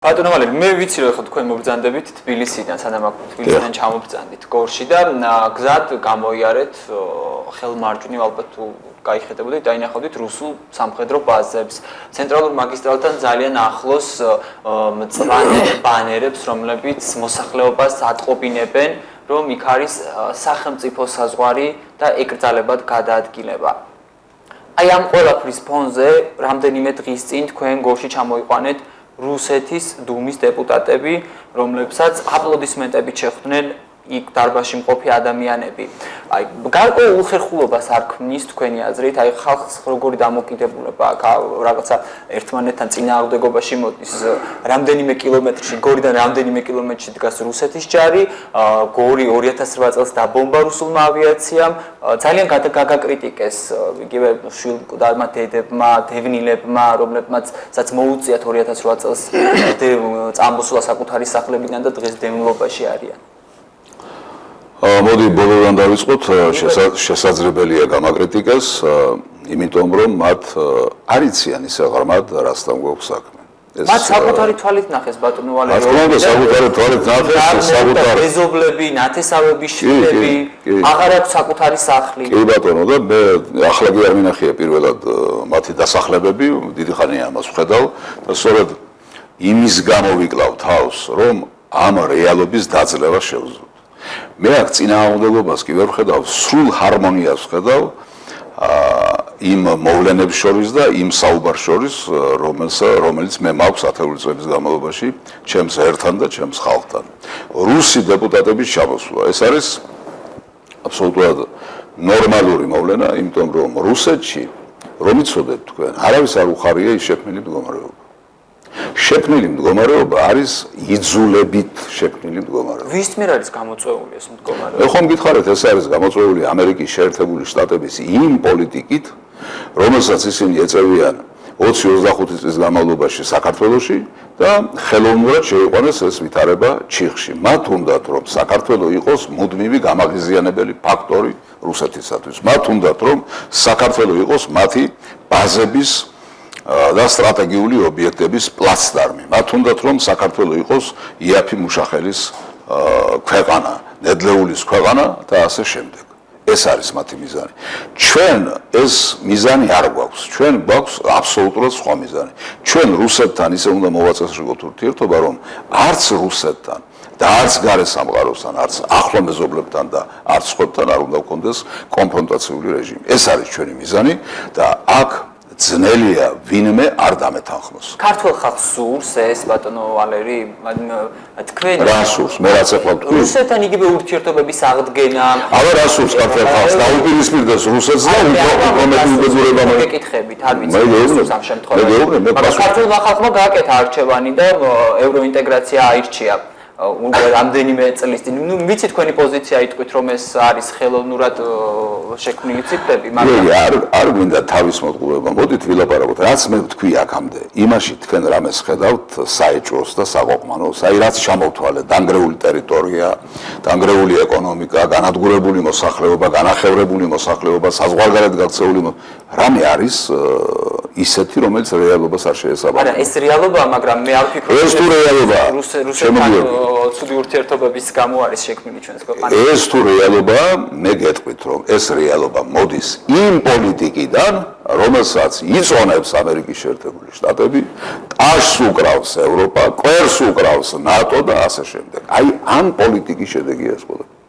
ბატონო ვალერი, მე ვიცი რომ ხო თქვენ მობრძანდებით თბილისიდან, სანამ აქ თბილისიდან ჩამობრძანდით გორში და გზად გამოიარეთ ხელმარჯვნივ ალბათ თუ გაიხედებოდით, დაინახავდით რუსულ სამხედრო ბაზებს. ცენტრალურ მაგისტრალთან ძალიან ახლოს მწვანე ბანერებს, რომლებიც მოსახლეობას ატყობინებენ, რომ იქ არის სახელმწიფო საზღვარი და ეკრძალებად გადაადგილება. აი ამ ყველაფრის ფონზე რამდენიმე დღის წინ თქვენ გორში ჩამოიყვანეთ რუსეთის დუმის დეპუტატები, რომლებსაც აპლოდისმენტებით შეხვდნენ იქ დარბაზში მყოფი ადამიანები. აი, გარკვეულ უხერხულობას არ ქმნის თქვენი აზრით, აი ხალხს როგორი დამოკიდებულება აქვს, რაღაცა ერთმანეთთან წინააღმდეგობაში მოდის, რამდენიმე კილომეტრში, გორიდან რამდენიმე კილომეტრში დგას რუსეთის ჯარი, გორი 2008 წელს დაბომბა რუსულმა ავიაციამ, ძალიან გაგაკრიტიკეს იგივე შვილმკვდარმა დედებმა, დევნილებმა, რომლებმაც მოუწიათ 2008 წელს წამოსვლა საკუთარი სახლებიდან და დღეს დევნილობაში არიან. მოდი ბოლოდან დავიწყოთ, შესაძლებელია გამაკრიტიკეს, იმიტომ რომ მათ არ იციან ისე ღრმად, რასთან გვაქვს საქმე. მათ საკუთარი თვალით ნახეს ბატონო ვალერი. რა საკუთარი თვალით ნახეს, საკუთარი მეზობლები, ნათესავები, შვილები, აღარ აქვს საკუთარი სახლი. კი ბატონო და მე ახლა კი არ მინახია პირველად მათი დასახლებები, დიდი ხანია ამას ვხედავ და სწორედ იმის გამო ვიკლავ თავს, რომ ამ რეალობის დაძლევა შევძლო. მე აქ წინააღმდეგობას კი ვერ ვხედავ, სრულ ჰარმონიას ვხედავ იმ მოვლენებს შორის და იმ საუბარს შორის, რომელიც მე მაქვს ათეული წლების განმავლობაში ჩემს ერთან და ჩემს ხალხთან. რუსი დეპუტატების ჩამოსვლა, ეს არის აბსოლუტურად ნორმალური მოვლენა, იმიტომ რომ რუსეთში, რომ იცოდეთ თქვენ, არავის არ უხარია ის შექმნილი მდგომარეობა. შექმნილი მდგომარეობა არის იძულებით შექმნილი მდგომარეობა. ვის მიერ არის გამოწვეული ეს მდგომარეობა? ხომ გითხარით, ეს არის გამოწვეული ამერიკის შეერთებული შტატების იმ პოლიტიკით, რომელსაც ისინი ეწევიან 20-25 წლის განმავლობაში საქართველოში და ხელოვნურად შეიყვანეს ეს ვითარება ჩიხში. მათ უნდათ, რომ საქართველო იყოს მუდმივი გამაღიზიანებელი ფაქტორი რუსეთისათვის. მათ უნდათ, რომ საქართველო იყოს მათი ბაზების და სტრატეგიული ობიექტების პლაცდარმი. მათ უნდათ, რომ საქართველო იყოს იაფი მუშახელის ქვეყანა, ნედლეულის ქვეყანა და ასე შემდეგ. ეს არის მათი მიზანი. ჩვენ ეს მიზანი არ გვაქვს. ჩვენ გვაქვს აბსოლუტურად სხვა მიზანი. ჩვენ რუსეთთან ისე უნდა მოვაწესრიგოთ ურთიერთობა, რომ არც რუსეთთან და არც გარე სამყაროსთან, არც ახლო მეზობლებთან და არც სხვებთან არ უნდა გქონდეს კონფრონტაციული რეჟიმი. ეს არის ჩვენი მიზანი და აქ ძნელია ვინმე არ დამეთანხმოს. ქართულ ხალხს სურს ეს ბატონო ვალერი, თქვენ რა სურს, მე რაც ეხლა ვთქვი. რუსეთთან იგივე ურთიერთობების აღდგენა. აბა რა სურს ქართულ ხალხს, დაუპირისპირდეს რუსეთს და უკრომეტი უბედურება მოგეკითხებით, არ ვიცი სურს ამ შემთხვევაში. მაგრამ ქართულ ხალხმა გააკეთა არჩევანი და ევროინტეგრაცია აირჩია. რამდენიმე წლის წინ. ნუ ვიცი თქვენი პოზიცია იტყვით, რომ ეს არის ხელოვნურად შექმნილი ციფრები, მაგრამ არ გვინდა თავის მოტყუება. მოდით ვილაპარაკოთ, რაც მე ვთქვი აქამდე. იმაში თქვენ რამეს ხედავთ საეჭვოს და საყოყმანოს, აი რაც ჩამოვთვალეთ, დანგრეული ტერიტორია, დანგრეული ეკონომიკა, განადგურებული მოსახლეობა, განახევრებული მოსახლეობა, საზღვარგარეთ გაქცეული რამე არის ისეთი, რომელიც რეალობას არ შეესაბამება. არა, ეს რეალობაა, მაგრამ მე არ ვფიქრობ, ეს თუ რეალობაა. რუსეთთან ცუდი ურთიერთობების გამო არის შექმნილი ჩვენს ქვეყანაში. ეს თუ რეალობაა, მე გეტყვით, რომ ეს რეალობა მოდის იმ პოლიტიკიდან, რომელსაც იწონებს ამერიკის შეერთებული შტატები, ტაშს უკრავს ევროპა, კვერს უკრავს ნატო და ასე შემდეგ. აი ამ პოლიტიკის შედეგია ეს ყველაფერი.